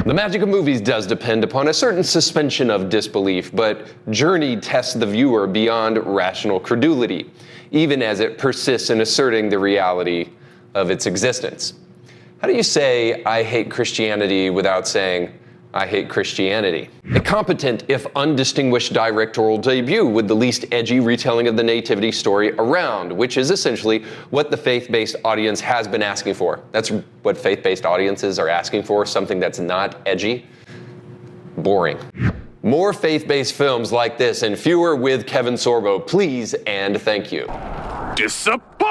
The magic of movies does depend upon a certain suspension of disbelief, but Journey tests the viewer beyond rational credulity, even as it persists in asserting the reality of its existence. How do you say, "I hate Christianity," without saying, "I hate Christianity"? A competent, if undistinguished, directorial debut with the least edgy retelling of the nativity story around, which is essentially what the faith-based audience has been asking for. That's what faith-based audiences are asking for, something that's not edgy. Boring. More faith-based films like this and fewer with Kevin Sorbo, please and thank you. Disappointed!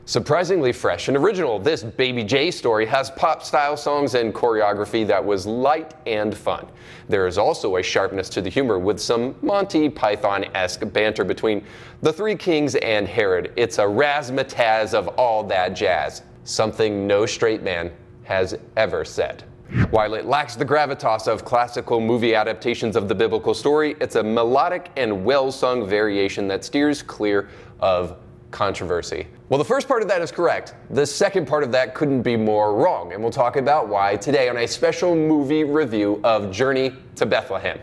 Surprisingly fresh and original, this Baby J story has pop-style songs and choreography that was light and fun. There is also a sharpness to the humor with some Monty Python-esque banter between the three kings and Herod. It's a razzmatazz of all that jazz, something no straight man has ever said. While it lacks the gravitas of classical movie adaptations of the biblical story, it's a melodic and well-sung variation that steers clear of controversy. Well, the first part of that is correct. The second part of that couldn't be more wrong, and we'll talk about why today on a special movie review of Journey to Bethlehem.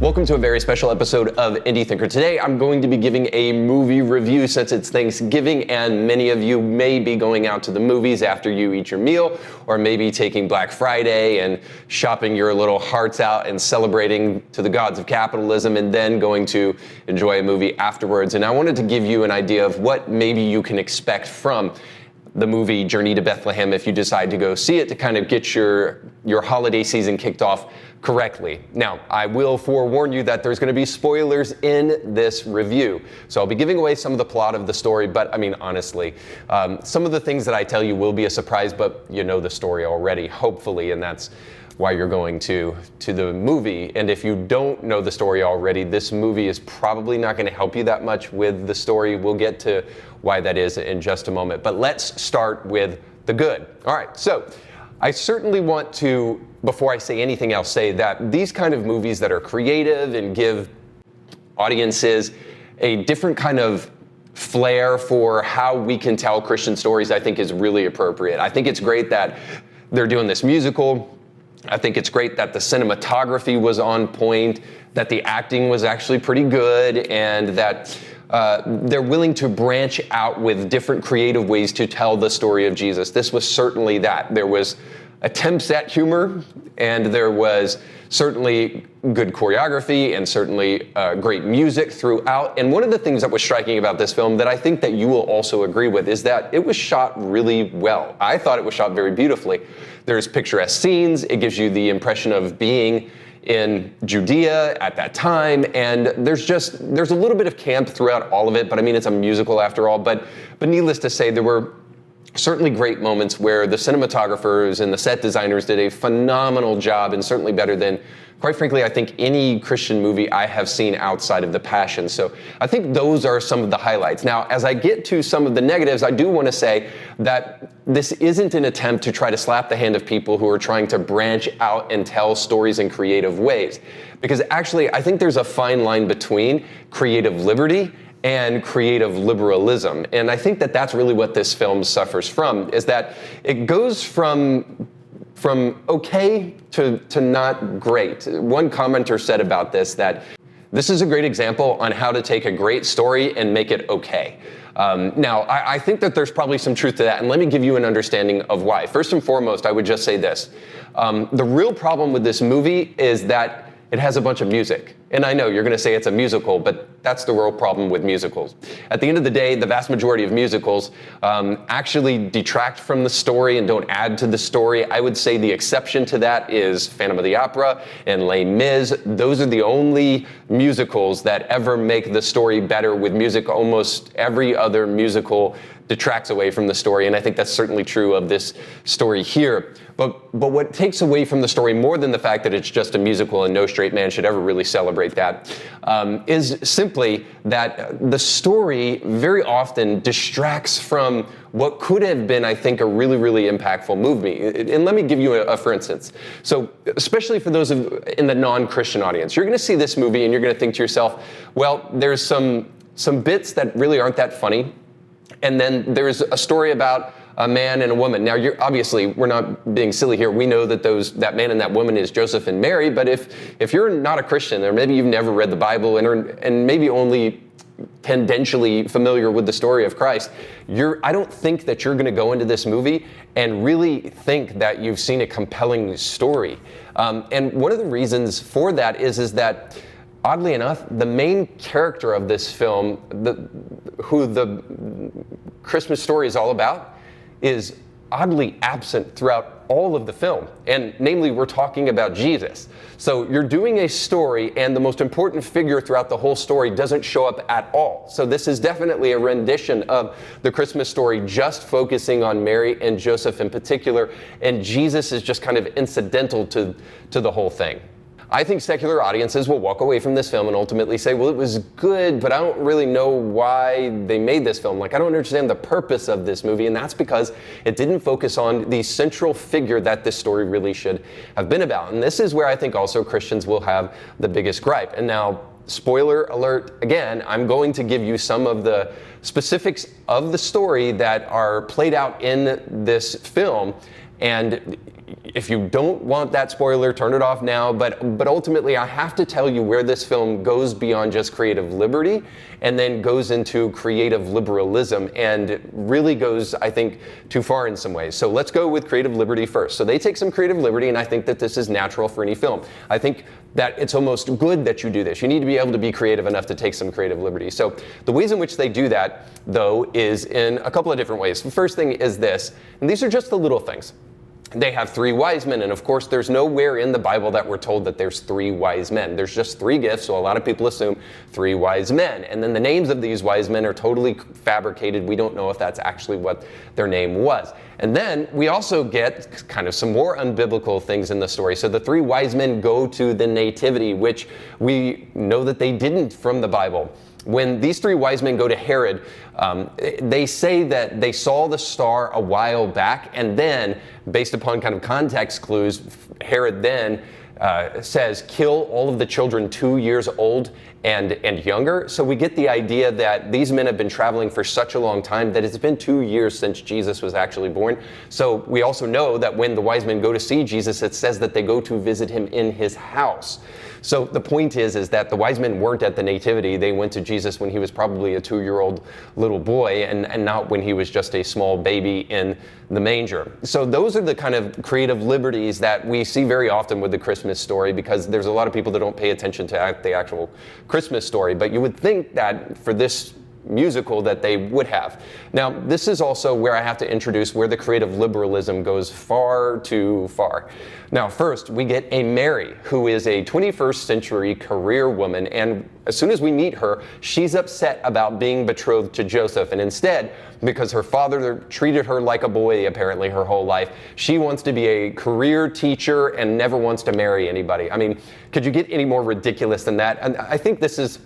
Welcome to a very special episode of Indie Thinker. Today, I'm going to be giving a movie review since it's Thanksgiving and many of you may be going out to the movies after you eat your meal, or maybe taking Black Friday and shopping your little hearts out and celebrating to the gods of capitalism and then going to enjoy a movie afterwards. And I wanted to give you an idea of what maybe you can expect from the movie Journey to Bethlehem if you decide to go see it, to kind of get your holiday season kicked off correctly. Now, I will forewarn you that there's going to be spoilers in this review. So I'll be giving away some of the plot of the story, but I mean, honestly, some of the things that I tell you will be a surprise, but you know the story already, hopefully, and that's why you're going to the movie. And if you don't know the story already, this movie is probably not going to help you that much with the story. We'll get to why that is in just a moment. But let's start with the good. All right, so I certainly want to, before I say anything else, say that these kind of movies that are creative and give audiences a different kind of flair for how we can tell Christian stories, I think is really appropriate. I think it's great that they're doing this musical. I think it's great that the cinematography was on point, that the acting was actually pretty good, and that they're willing to branch out with different creative ways to tell the story of Jesus. This was certainly that. There was attempts at humor, and there was certainly good choreography and certainly great music throughout. And one of the things that was striking about this film that I think that you will also agree with is that it was shot really well. I thought it was shot very beautifully. There's picturesque scenes. It gives you the impression of being in Judea at that time, and there's a little bit of camp throughout all of it, but I mean, it's a musical after all. But needless to say, there were certainly great moments where the cinematographers and the set designers did a phenomenal job, and certainly better than, quite frankly, I think any Christian movie I have seen outside of The Passion. So I think those are some of the highlights. Now, as I get to some of the negatives, I do want to say that this isn't an attempt to try to slap the hand of people who are trying to branch out and tell stories in creative ways. Because actually, I think there's a fine line between creative liberty and creative liberalism. And I think that that's really what this film suffers from, is that it goes from okay to not great. One commenter said about this that this is a great example on how to take a great story and make it okay. Now, I think that there's probably some truth to that, and let me give you an understanding of why. First and foremost, I would just say this. The real problem with this movie is that it has a bunch of music. And I know you're going to say it's a musical, but that's the real problem with musicals. At the end of the day, the vast majority of musicals actually detract from the story and don't add to the story. I would say the exception to that is Phantom of the Opera and Les Mis. Those are the only musicals that ever make the story better with music. Almost every other musical detracts away from the story, and I think that's certainly true of this story here. But what takes away from the story more than the fact that it's just a musical and no straight man should ever really celebrate reiterate that, is simply that the story very often distracts from what could have been, I think, a really, really impactful movie. And let me give you a for instance. So, especially for those in the non-Christian audience, you're going to see this movie and you're going to think to yourself, well, there's some bits that really aren't that funny, and then there's a story about a man and a woman. Now, obviously, we're not being silly here. We know that that man and that woman is Joseph and Mary, but if you're not a Christian, or maybe you've never read the Bible and maybe only tendentially familiar with the story of Christ, I don't think that you're going to go into this movie and really think that you've seen a compelling story. And one of the reasons for that is that, oddly enough, the main character of this film, who the Christmas story is all about, is oddly absent throughout all of the film. And namely, we're talking about Jesus. So you're doing a story, and the most important figure throughout the whole story doesn't show up at all. So this is definitely a rendition of the Christmas story, just focusing on Mary and Joseph in particular, and Jesus is just kind of incidental to the whole thing. I think secular audiences will walk away from this film and ultimately say, well, it was good, but I don't really know why they made this film. Like, I don't understand the purpose of this movie, and that's because it didn't focus on the central figure that this story really should have been about. And this is where I think also Christians will have the biggest gripe. And now, spoiler alert, again, I'm going to give you some of the specifics of the story that are played out in this film. And if you don't want that spoiler, turn it off now. But ultimately, I have to tell you where this film goes beyond just creative liberty and then goes into creative liberalism and really goes, I think, too far in some ways. So let's go with creative liberty first. So they take some creative liberty, and I think that this is natural for any film. I think that it's almost good that you do this. You need to be able to be creative enough to take some creative liberty. So the ways in which they do that, though, is in a couple of different ways. The first thing is this, and these are just the little things. They have 3 wise men, and of course there's nowhere in the Bible that we're told that there's 3 wise men. There's just 3 gifts, so a lot of people assume 3 wise men. And then the names of these wise men are totally fabricated. We don't know if that's actually what their name was. And then we also get kind of some more unbiblical things in the story. So the 3 wise men go to the nativity, which we know that they didn't from the Bible. When these 3 wise men go to Herod, they say that they saw the star a while back, and then, based upon kind of context clues, Herod then says, kill all of the children 2 years old and younger. So we get the idea that these men have been traveling for such a long time that it's been 2 years since Jesus was actually born. So we also know that when the wise men go to see Jesus, it says that they go to visit him in his house. So the point is that the wise men weren't at the nativity. They went to Jesus when he was probably a 2-year-old little boy and not when he was just a small baby in the manger. So those are the kind of creative liberties that we see very often with the Christmas story, because there's a lot of people that don't pay attention to the actual Christmas story. But you would think that for this musical that they would have. Now, this is also where I have to introduce where the creative liberalism goes far too far. Now, first, we get a Mary, who is a 21st century career woman, and as soon as we meet her, she's upset about being betrothed to Joseph, and instead, because her father treated her like a boy apparently her whole life, she wants to be a career teacher and never wants to marry anybody. I mean, could you get any more ridiculous than that? And I think this is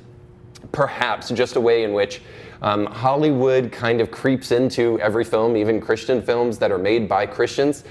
perhaps just a way in which Hollywood kind of creeps into every film, even Christian films that are made by Christians.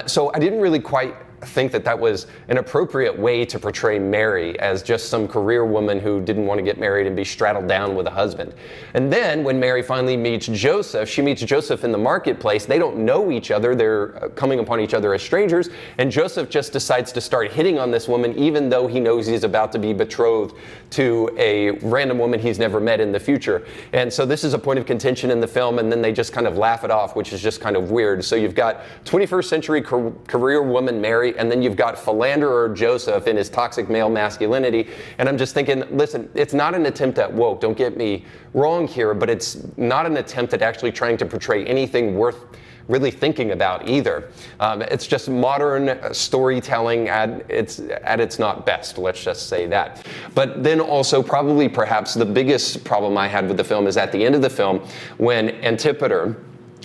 So I didn't really quite think that that was an appropriate way to portray Mary as just some career woman who didn't want to get married and be straddled down with a husband. And then when Mary finally meets Joseph, she meets Joseph in the marketplace. They don't know each other. They're coming upon each other as strangers. And Joseph just decides to start hitting on this woman, even though he knows he's about to be betrothed to a random woman he's never met in the future. And so this is a point of contention in the film, and then they just kind of laugh it off, which is just kind of weird. So you've got 21st century career woman Mary, and then you've got philanderer Joseph in his toxic male masculinity. And I'm just thinking, listen, it's not an attempt at woke, don't get me wrong here, but it's not an attempt at actually trying to portray anything worth really thinking about either. It's just modern storytelling at its not best, let's just say that. But then also probably perhaps the biggest problem I had with the film is at the end of the film when Antipater,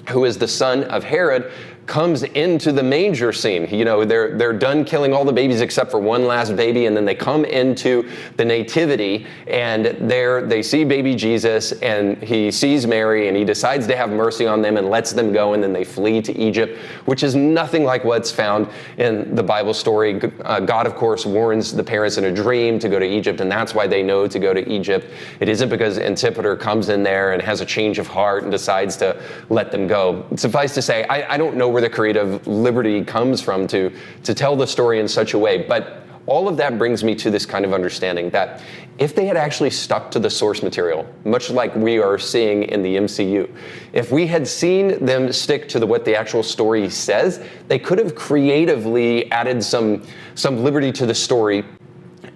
who is the son of Herod, comes into the manger scene. You know, they're done killing all the babies except for one last baby, and then they come into the nativity, and there they see baby Jesus, and he sees Mary, and he decides to have mercy on them and lets them go, and then they flee to Egypt, which is nothing like what's found in the Bible story. God, of course, warns the parents in a dream to go to Egypt, and that's why they know to go to Egypt. It isn't because Antipater comes in there and has a change of heart and decides to let them go. Suffice to say, I don't know where the creative liberty comes from to tell the story in such a way, but all of that brings me to this kind of understanding that if they had actually stuck to the source material, much like we are seeing in the MCU, if we had seen them stick to what the actual story says, they could have creatively added some liberty to the story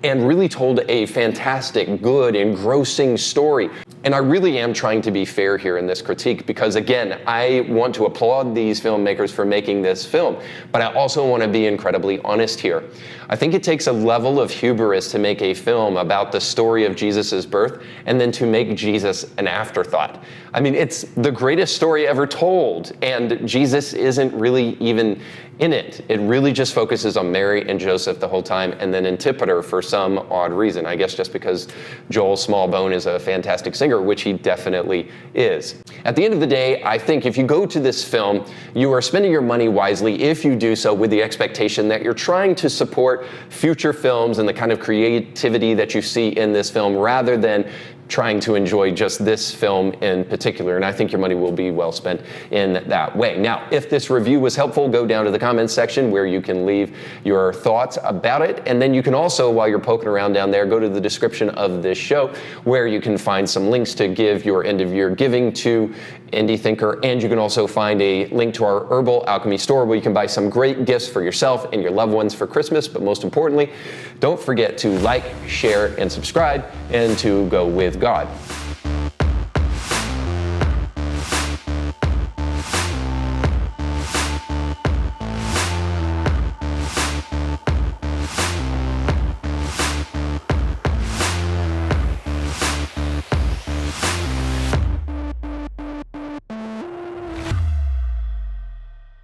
and really told a fantastic, good, engrossing story. And I really am trying to be fair here in this critique because, again, I want to applaud these filmmakers for making this film, but I also want to be incredibly honest here. I think it takes a level of hubris to make a film about the story of Jesus' birth and then to make Jesus an afterthought. I mean, it's the greatest story ever told, and Jesus isn't really even in it. It really just focuses on Mary and Joseph the whole time, and then Antipater for some odd reason. I guess just because Joel Smallbone is a fantastic singer, which he definitely is. At the end of the day, I think if you go to this film, you are spending your money wisely if you do so with the expectation that you're trying to support future films and the kind of creativity that you see in this film rather than trying to enjoy just this film in particular, and I think your money will be well spent in that way. Now, if this review was helpful, go down to the comments section where you can leave your thoughts about it, and then you can also, while you're poking around down there, go to the description of this show where you can find some links to give your end-of-year giving to Indie Thinker, and you can also find a link to our Herbal Alchemy store where you can buy some great gifts for yourself and your loved ones for Christmas, but most importantly, don't forget to like, share, and subscribe, and to go with God.